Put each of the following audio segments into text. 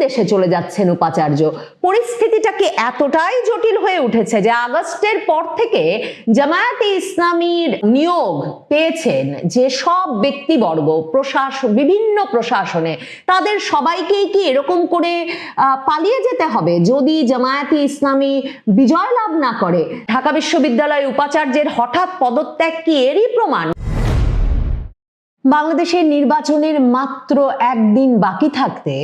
দেশে চলে যাচ্ছেন উপাচার্য। পরিস্থিতিটা কি এতটাই জটিল হয়ে উঠেছে যে আগস্টের পর থেকে জামায়াতে ইসলামীর নিয়োগ পেয়েছেন যে সব ব্যক্তিবর্গ বিভিন্ন প্রশাসনে, তাদের সবাইকেই কি এরকম করে পালিয়ে যেতে হবে যদি জামায়াতে ইসলামী বিজয় লাভ না করে? ঢাকা বিশ্ববিদ্যালয় উপাচার্যের হঠাৎ পদত্যাগ কি এরই প্রমাণ? বাংলাদেশের নির্বাচনের মাত্র একদিন বাকি থাকতে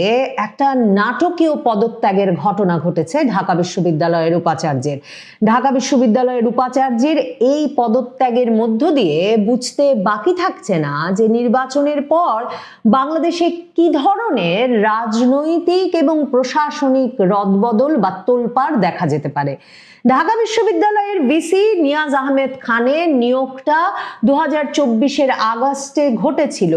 একটা নাটকীয় পদত্যাগের ঘটনা ঘটেছে ঢাকা বিশ্ববিদ্যালয়ের উপাচার্যের। ঢাকা বিশ্ববিদ্যালয়ের উপাচার্যের এই পদত্যাগের মধ্য দিয়ে বুঝতে বাকি থাকছে না যে নির্বাচনের পর বাংলাদেশে কি ধরনের রাজনৈতিক এবং প্রশাসনিক রদবদল বা তোলপাড় দেখা যেতে পারে। ঢাকা বিশ্ববিদ্যালয়ের ভিসি নিয়াজ আহমেদ খানের নিয়োগটা 2024-এর আগস্টে ঘটেছিল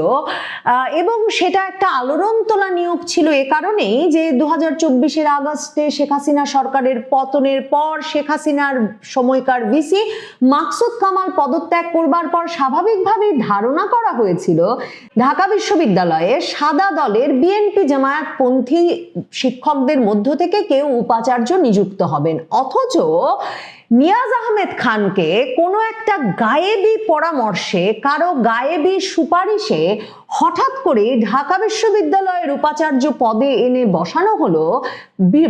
এবং সেটা একটা আলোড়ন তোলা নিয়োগ ছিল এ কারণেই যে 2024-এর আগস্টে শেখ হাসিনা সরকারের পতনের পর শেখ হাসিনার সময়কার ভিসি মাকসুদ কামাল পদত্যাগ করবার পর স্বাভাবিকভাবেই ধারণা করা হয়েছিল ঢাকা বিশ্ববিদ্যালয়ে সাদা দলের বিএনপি জামায়াতপন্থী শিক্ষকদের মধ্য থেকে কেউ উপাচার্য নিযুক্ত হবেন। অথচ নিয়াজ আহমেদ খানকে কোনো একটা গায়েবী পরামর্শে, কারো গায়েবী সুপারিশে হঠাৎ করে ঢাকা বিশ্ববিদ্যালয়ের উপাচার্য পদে এনে বসানো হলো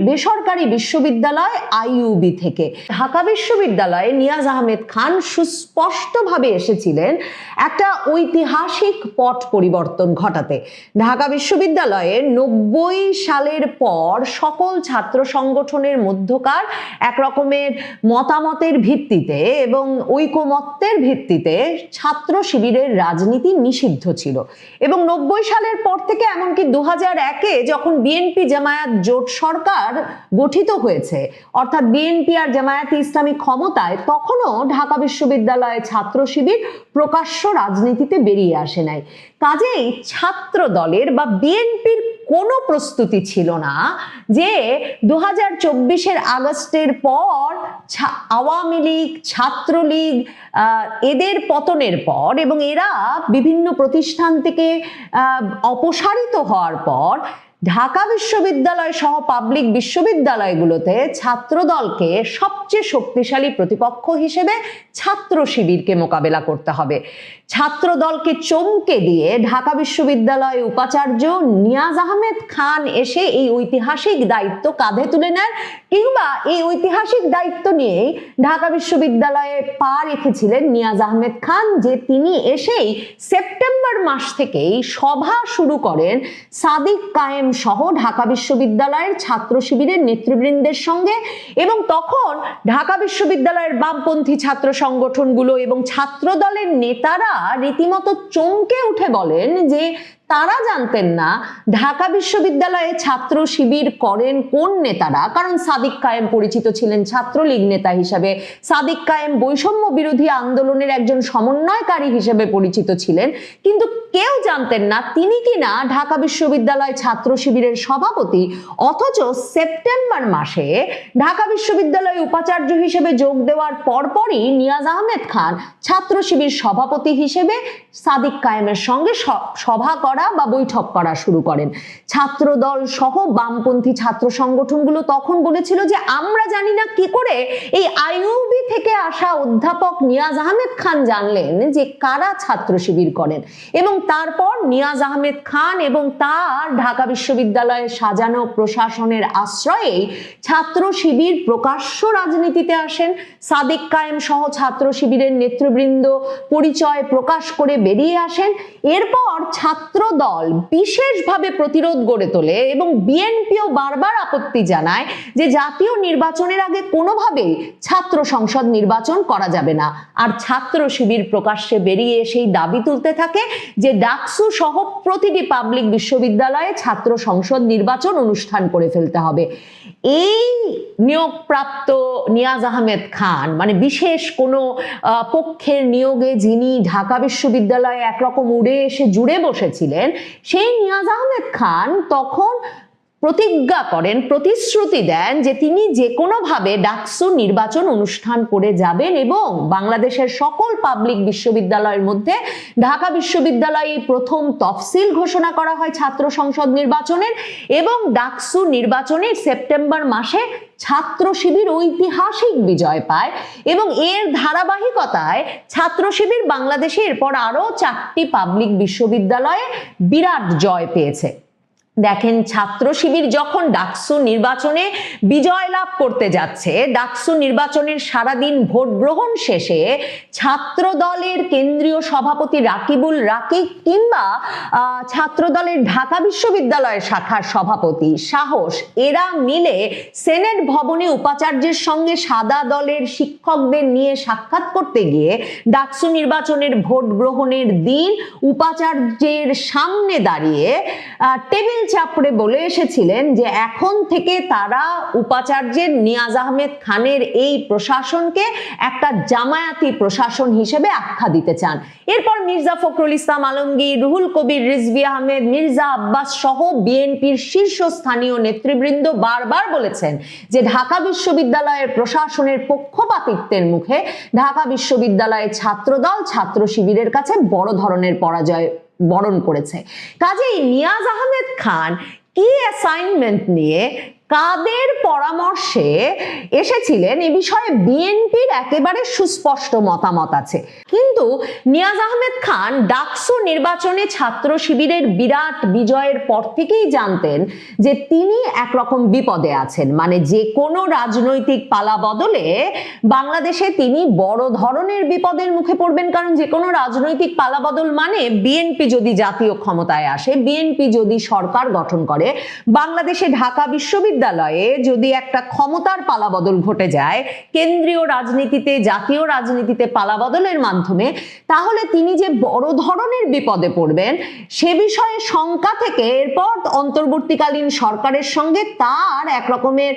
বেসরকারি বিশ্ববিদ্যালয় আইইউবি থেকে। ঢাকা বিশ্ববিদ্যালয়ে নিয়াজ আহমেদ খান সুস্পষ্টভাবে এসেছিলেন একটা ঐতিহাসিক পট পরিবর্তন ঘটাতে। ঢাকা বিশ্ববিদ্যালয়ে 90 সালের পর সকল ছাত্র সংগঠনের মধ্যকার এক রকমের মতামতের ভিত্তিতে এবং ঐকমত্যের ভিত্তিতে ছাত্র শিবিরের রাজনীতি নিষিদ্ধ ছিল এবং 90 সালের পর থেকে এমনকি 2001-এ যখন বিএনপি জামায়াত জোট সরকার গঠিত হয়েছে, অর্থাৎ বিএনপি আর জামায়াতে ইসলামী ক্ষমতায়, তখনও ঢাকা বিশ্ববিদ্যালয়ে ছাত্র শিবির প্রকাশ্য রাজনীতিতে বেরিয়ে আসে নাই। কাজেই ছাত্র দলের বা বিএনপির কোনো প্রস্তুতি ছিল না যে 2024-এর আগস্টের পর আওয়ামী লীগ, ছাত্রলীগ এদের পতনের পর এবং এরা বিভিন্ন প্রতিষ্ঠান থেকে অপসারিত হওয়ার পর ঢাকা বিশ্ববিদ্যালয় সহ পাবলিক বিশ্ববিদ্যালয়গুলোতে ছাত্র দলকে সবচেয়ে শক্তিশালী প্রতিপক্ষ হিসেবে ছাত্র শিবিরকে মোকাবেলা করতে হবে। ছাত্র দলকে চমকে দিয়ে ঢাকা বিশ্ববিদ্যালয় উপাচার্য নিয়াজ আহমেদ খান এসে এই ঐতিহাসিক দায়িত্ব কাঁধে তুলে নেন, কিংবা এই ঐতিহাসিক দায়িত্ব নিয়ে ঢাকা বিশ্ববিদ্যালয়ে পা রেখেছিলেন নিয়াজ আহমেদ খান, যে তিনি এসেই সেপ্টেম্বর মাস থেকেই সভা শুরু করেন সাদিক কায়েম সহ ঢাকা বিশ্ববিদ্যালয়ের ছাত্র শিবিরের নেতৃবৃন্দের সঙ্গে। এবং তখন ঢাকা বিশ্ববিদ্যালয়ের বামপন্থী ছাত্র সংগঠনগুলো এবং ছাত্র দলের নেতারা রীতিমতো চমকে উঠে বলেন যে তারা জানতেন না ঢাকা বিশ্ববিদ্যালয়ে ছাত্র শিবির করেন কোন নেতারা। কারণ সাদিক কায়েম পরিচিত ছিলেন ছাত্রলীগ নেতা হিসেবে, সাদিক কায়েম বৈষম্য বিরোধী আন্দোলনের একজন সমন্বয়কারী হিসেবে পরিচিত ছিলেন, কিন্তু কেউ জানতেন না তিনি কিনা ঢাকা বিশ্ববিদ্যালয় ছাত্র শিবিরের সভাপতি। অথচ সেপ্টেম্বর মাসে ঢাকা বিশ্ববিদ্যালয় উপাচার্য হিসেবে যোগ দেওয়ার পরপরই নিয়াজ আহমেদ খান ছাত্র শিবির সভাপতি হিসেবে সাদিক কায়েমের সঙ্গে সভা করা বা বৈঠক করা শুরু করেন। ছাত্র দল সহ বামপন্থী ছাত্র সংগঠনগুলো তখন বলেছিল যে আমরা জানি না কি করে এই আইইউবি থেকে আসা অধ্যাপক নিয়াজ আহমেদ খান জানলেন যে কারা ছাত্র শিবির করেন। এবং তারপর নিয়াজ আহমেদ খান এবং তার ঢাকা বিশ্ববিদ্যালয়ের সাজানো প্রশাসনের আশ্রয়ে ছাত্র শিবির প্রকাশ্য রাজনীতিতে আসেন। সাদিক কায়েম সহ ছাত্র শিবিরের নেতৃবৃন্দ পরিচয় প্রকাশ করে বেরিয়ে আসেন। এরপর ছাত্র দল বিশেষভাবে প্রতিরোধ গড়ে তোলে এবং বিএনপিও বারবার আপত্তি জানায় যে জাতীয় নির্বাচনের আগে কোনোভাবেই ছাত্র সংসদ নির্বাচন করা যাবে না। আর ছাত্র শিবির প্রকাশ্যে বেরিয়ে সেই দাবি তুলতে থাকে যে ডাকসু সহ প্রতিটি পাবলিক বিশ্ববিদ্যালয়ে ছাত্র সংসদ নির্বাচন অনুষ্ঠান করে ফেলতে হবে। এই নিয়োগপ্রাপ্ত নিয়াজ আহমেদ খান, মানে বিশেষ কোনো পক্ষের নিয়োগে যিনি ঢাকা বিশ্ববিদ্যালয়ে একরকম উড়ে এসে জুড়ে বসেছিলেন, সেই নিয়াজ আহমেদ খান তখন প্রতিজ্ঞা করেন, প্রতিশ্রুতি দেন যে তিনি যে কোনোভাবে ডাকসু নির্বাচন অনুষ্ঠান করে যাবেন এবং বাংলাদেশের সকল পাবলিক বিশ্ববিদ্যালয়ের মধ্যে ঢাকা বিশ্ববিদ্যালয়ে প্রথম তফসিল ঘোষণা করা হয় ছাত্র সংসদ নির্বাচনের এবং ডাকসু নির্বাচনের সেপ্টেম্বর মাসে ছাত্র শিবির ঐতিহাসিক বিজয় পায় এবং এর ধারাবাহিকতায় ছাত্র শিবির বাংলাদেশে এরপর আরো 4টি পাবলিক বিশ্ববিদ্যালয়ে বিরাট জয় পেয়েছে। দেখেন, ছাত্র শিবির যখন ডাকসু নির্বাচনে বিজয় লাভ করতে যাচ্ছে, ডাকসু নির্বাচনের সারাদিন ভোট গ্রহণ শেষে ছাত্র দলের কেন্দ্রীয় সভাপতি রাকিবুল রাকিব কিংবা ছাত্র দলের ঢাকা বিশ্ববিদ্যালয়ের শাখার সভাপতি সাহস এরা মিলে সেনেট ভবনে উপাচার্যের সঙ্গে সাদা দলের শিক্ষকদের নিয়ে সাক্ষাৎ করতে গিয়ে ডাকসু নির্বাচনের ভোট গ্রহণের দিন উপাচার্যের সামনে দাঁড়িয়ে টেবিল চাপড়ে বলে এসেছিলেন যে এখন থেকে তারা উপাচার্যের নিয়াজ আহমেদ খানের এই প্রশাসনকে একটা জামায়াতি প্রশাসন হিসেবে আখ্যা দিতে চান। এরপর মির্জা ফখরুল ইসলাম আলমগীর, রুহুল কবির রিজভী আহমেদ, মির্জা আব্বাস সহ বিএনপির শীর্ষস্থানীয় নেতৃবৃন্দ বারবার বলেছেন যে ঢাকা বিশ্ববিদ্যালয়ের প্রশাসনের পক্ষপাতিত্বের মুখে ঢাকা বিশ্ববিদ্যালয়ের ছাত্রদল ছাত্র শিবিরের কাছে বড় ধরনের পরাজয় বরণ করেছে। কাজেই নিয়াজ আহমেদ খান কি অ্যাসাইনমেন্ট নিয়ে কাদের পরামর্শে এসেছিলেন এ বিষয়ে বিএনপির একেবারে সুস্পষ্ট মতামত আছে, কিন্তু নিয়াজ আহমেদ খান ডাকসু নির্বাচনে ছাত্র শিবিরের বিরাট বিজয়ের পর থেকেই জানতেন যে তিনি একরকম বিপদে আছেন, মানে যে কোনো রাজনৈতিক পালা বদলে বাংলাদেশে তিনি বড় ধরনের বিপদের মুখে পড়বেন। কারণ যে কোনো রাজনৈতিক পালা বদল মানে বিএনপি যদি জাতীয় ক্ষমতায় আসে, বিএনপি যদি সরকার গঠন করে, বাংলাদেশে ঢাকা বিশ্ববিদ্যালয়ে যদি একটা ক্ষমতার পালাবদল ঘটে যায় কেন্দ্রীয় রাজনীতিতে, জাতীয় রাজনীতিতে পালাবদলের মাধ্যমে, তাহলে তিনি যে বড় ধরনের বিপদে পড়বেন সে বিষয়ে শঙ্কা থেকে এরপর অন্তর্বর্তীকালীন সরকারের সঙ্গে তার এক রকমের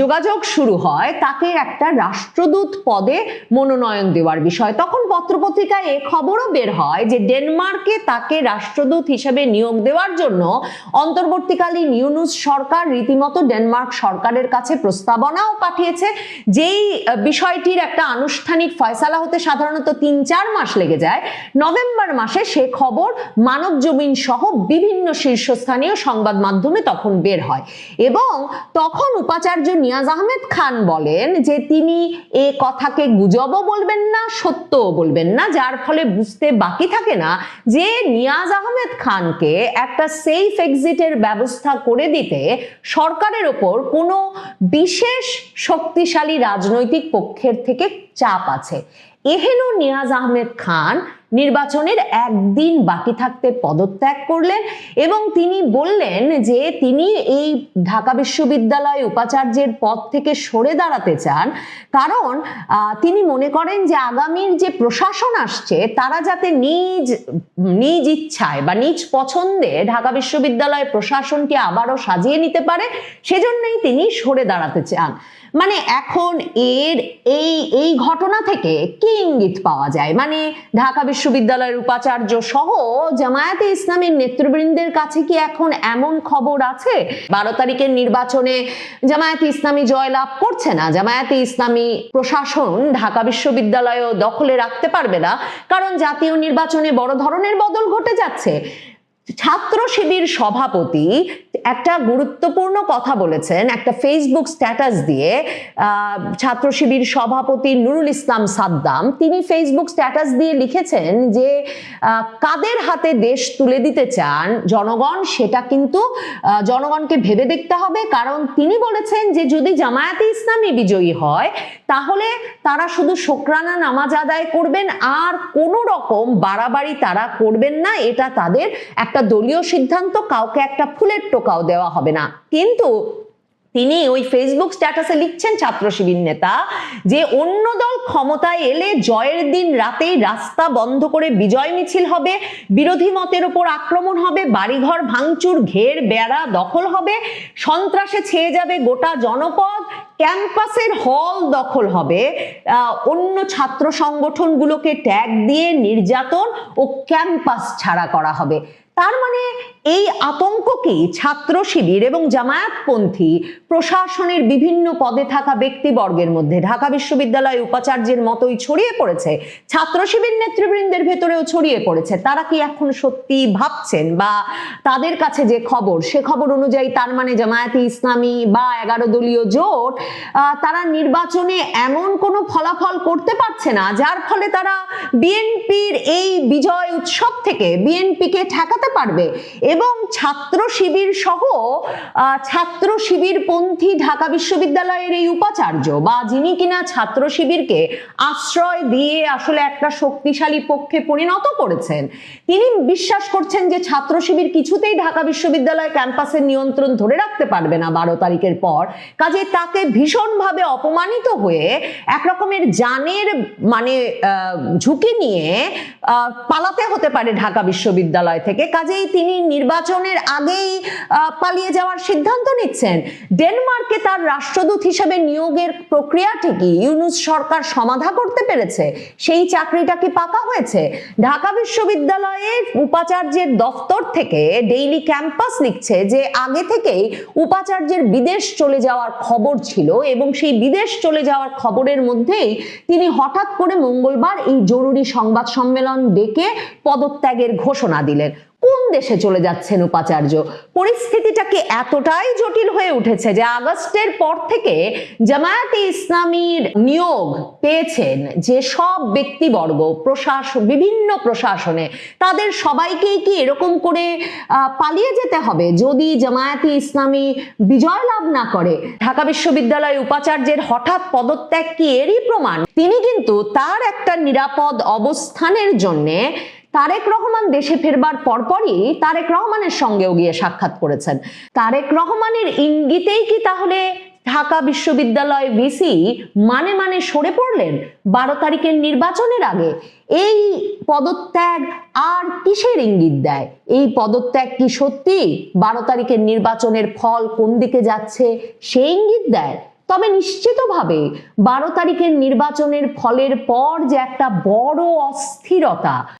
যোগাযোগ শুরু হয়, তাকে একটা রাষ্ট্রদূত পদে মনোনয়ন দেওয়ার বিষয়। তখন পত্রপত্রিকায় এ খবরও বের হয় যে ডেনমার্কে তাকে রাষ্ট্রদূত হিসেবে নিয়োগ দেওয়ার জন্য অন্তর্বর্তীকালীন ইউনূস সরকার রীতিমতো ডেনমার্ক সরকারের কাছে প্রস্তাবনাও পাঠিয়েছে। যেই বিষয়টির একটা আনুষ্ঠানিক ফয়সালা হতে সাধারণত 3-4 মাস লেগে যায়, নভেম্বর মাসে সে খবর মানবজমিন সহ বিভিন্ন শীর্ষস্থানীয় সংবাদ মাধ্যমে তখন বের হয় এবং তখন উপাচার্য নিয়াজ আহমেদ খান বলেন যে তিনি এ কথাকে গুজবও বলবেন না, সত্যও বলবেন না, যার ফলে বুঝতে বাকি থাকে না যে নিয়াজ আহমেদ খানকে একটা সেফ এক্সিটের ব্যবস্থা করে দিতে সরকারের ওপর কোনো বিশেষ শক্তিশালী রাজনৈতিক পক্ষের থেকে চাপ আছে। এহেন নিয়াজ আহমেদ খান নির্বাচনের একদিন বাকি থাকতে পদত্যাগ করলেন এবং তিনি বললেন যে তিনি এই ঢাকা বিশ্ববিদ্যালয় উপাচার্যের পদ থেকে সরে দাঁড়াতে চান, কারণ তিনি মনে করেন যে আগামীর যে প্রশাসন আসছে তারা যাতে নিজ ইচ্ছায় বা নিজ পছন্দে ঢাকা বিশ্ববিদ্যালয়ের প্রশাসনকে আবারও সাজিয়ে নিতে পারে, সেজন্যই তিনি সরে দাঁড়াতে চান। মানে এখন এই ঘটনা থেকে কি ইঙ্গিত পাওয়া যায়? মানে ঢাকা বিশ্ববিদ্যালয়ের উপাচার্য সহ জামায়াতে ইসলামের নেতৃবৃন্দের কাছে কি এখন এমন খবর আছে 12 তারিখের নির্বাচনে জামায়াতে ইসলামী জয়লাভ করছে না, জামায়াতে ইসলামী প্রশাসন ঢাকা বিশ্ববিদ্যালয়ও দখলে রাখতে পারবে না, কারণ জাতীয় নির্বাচনে বড় ধরনের বদল ঘটে যাচ্ছে? ছাত্র শিবির সভাপতি একটা গুরুত্বপূর্ণ কথা বলেছেন একটা ফেসবুক স্ট্যাটাস দিয়ে। ছাত্র শিবির সভাপতি নুরুল ইসলাম সাদ্দাম তিনি ফেসবুক স্ট্যাটাস দিয়ে লিখেছেন যে কাদের হাতে দেশ তুলে দিতে চান জনগণ, সেটা কিন্তু জনগণকে ভেবে দেখতে হবে। কারণ তিনি বলেছেন যে যদি জামায়াতে ইসলামী বিজয়ী হয় তাহলে তারা শুধু শুকরানা নামাজ আদায় করবেন, আর কোনো রকম বাড়াবাড়ি তারা করবেন না, এটা তাদের একটা দলীয় সিদ্ধান্ত, কাউকে একটা ফুলের টোকাও দেওয়া হবে না। কিন্তু তিনি ওই ফেসবুক স্ট্যাটাসে লিখছেন ছাত্র শিবির নেতা যে অন্য দল ক্ষমতায় এলে জয়ের দিন রাতেই রাস্তা বন্ধ করে বিজয় মিছিল হবে, বিরোধী মতের উপর আক্রমণ হবে, বাড়িঘর ভাঙচুর, ঘের বেড়া দখল হবে, সন্ত্রাসে ছেয়ে যাবে গোটা জনপদ, ক্যাম্পাসের হল দখল হবে, অন্য ছাত্র সংগঠনগুলোকে ট্যাগ দিয়ে নির্যাতন ও ক্যাম্পাস ছাড়া করা হবে। তার মানে এই আতঙ্ক কি ছাত্র শিবির এবং জামায়াতপন্থী প্রশাসনের বিভিন্ন পদে থাকা ব্যক্তিবর্গের মধ্যে ঢাকা বিশ্ববিদ্যালয় উপাচার্যের মতোই ছড়িয়ে পড়েছে, ছাত্র শিবির নেতৃবৃন্দের ভেতরেও ছড়িয়ে পড়েছে? তারা কি এখন সত্যি ভাবছেন, বা তাদের কাছে যে খবর সে খবর অনুযায়ী তার মানে জামায়াতে ইসলামী বা 11 দলীয় জোট তারা নির্বাচনে এমন কোনো ফলাফল করতে পারছে না যার ফলে তারা বিএনপির এই বিজয় উৎসব থেকে বিএনপিকে ঠেকাতে পারবে? এবং ছাত্র শিবির সহ ছাত্র শিবির পন্থী ঢাকা বিশ্ববিদ্যালয়ের এই উপাচার্য, বা যিনি কিনা ছাত্র শিবিরকে আশ্রয় দিয়ে আসলে একটা শক্তিশালী পক্ষে পরিণত করেছেন, তিনি বিশ্বাস করছেন যে ছাত্র শিবির কিছুতেই ঢাকা বিশ্ববিদ্যালয় ক্যাম্পাসের নিয়ন্ত্রণ ধরে রাখতে পারবে না 12 তারিখের পর। কাজে তাকে ভীষণভাবে অপমানিত হয়ে একরকমের জানের মানে ঝুঁকি নিয়ে পালাতে হতে পারে ঢাকা বিশ্ববিদ্যালয় থেকে। কাজেই তিনি নির্বাচনের আগেই পালিয়ে যাওয়ার সিদ্ধান্ত নিচ্ছেন। ডেনমার্কে তার রাষ্ট্রদূত হিসেবে নিয়োগের প্রক্রিয়াটি কি ইউনূস সরকার সমাধা করতে পেরেছে? সেই চাকরিটা কি পাকা হয়েছে? ঢাকা বিশ্ববিদ্যালয়ের উপাচার্যের দফতর থেকে ডেইলি ক্যাম্পাস লিখছে যে আগে থেকেই উপাচার্যের বিদেশ চলে যাওয়ার খবর ছিল, এবং সেই বিদেশ চলে যাওয়ার খবরের মধ্যেই তিনি হঠাৎ করে মঙ্গলবার এই জরুরি সংবাদ সম্মেলন ডেকে পদত্যাগের ঘোষণা দিলেন। কোন দেশে চলে যাচ্ছেন উপাচার্য? পরিস্থিতিটা কি এতটাই জটিল হয়ে উঠেছে যে আগস্টের পর থেকে জামায়াতে ইসলামীর নিয়োগ পেয়েছেন যে সব ব্যক্তিবর্গ বিভিন্ন প্রশাসনে, তাদের সবাইকেই কি এরকম করে পালিয়ে যেতে হবে যদি জামায়াতে ইসলামী বিজয় লাভ না করে? ঢাকা বিশ্ববিদ্যালয় উপাচার্যের হঠাৎ পদত্যাগ কি এরই প্রমাণ? তিনি কিন্তু তার একটা নিরাপদ অবস্থানের জন্যে তারেক রহমান দেশে ফেরবার পরপরই তারেক রহমানের সঙ্গেও গিয়ে সাক্ষাৎ করেছেন। তারেক রহমানের ইঙ্গিতেই কি তাহলে ঢাকা বিশ্ববিদ্যালয় ভিসি মানে সরে পড়লেন 12 তারিখের নির্বাচনের আগে? এই পদত্যাগ আর কিসের ইঙ্গিত দেয়? এই পদত্যাগ কি সত্যি 12 তারিখের নির্বাচনের ফল কোন দিকে যাচ্ছে সেই ইঙ্গিত দেয়? তবে নিশ্চিতভাবে 12 তারিখের নির্বাচনের ফলের পর যে একটা বড় অস্থিরতা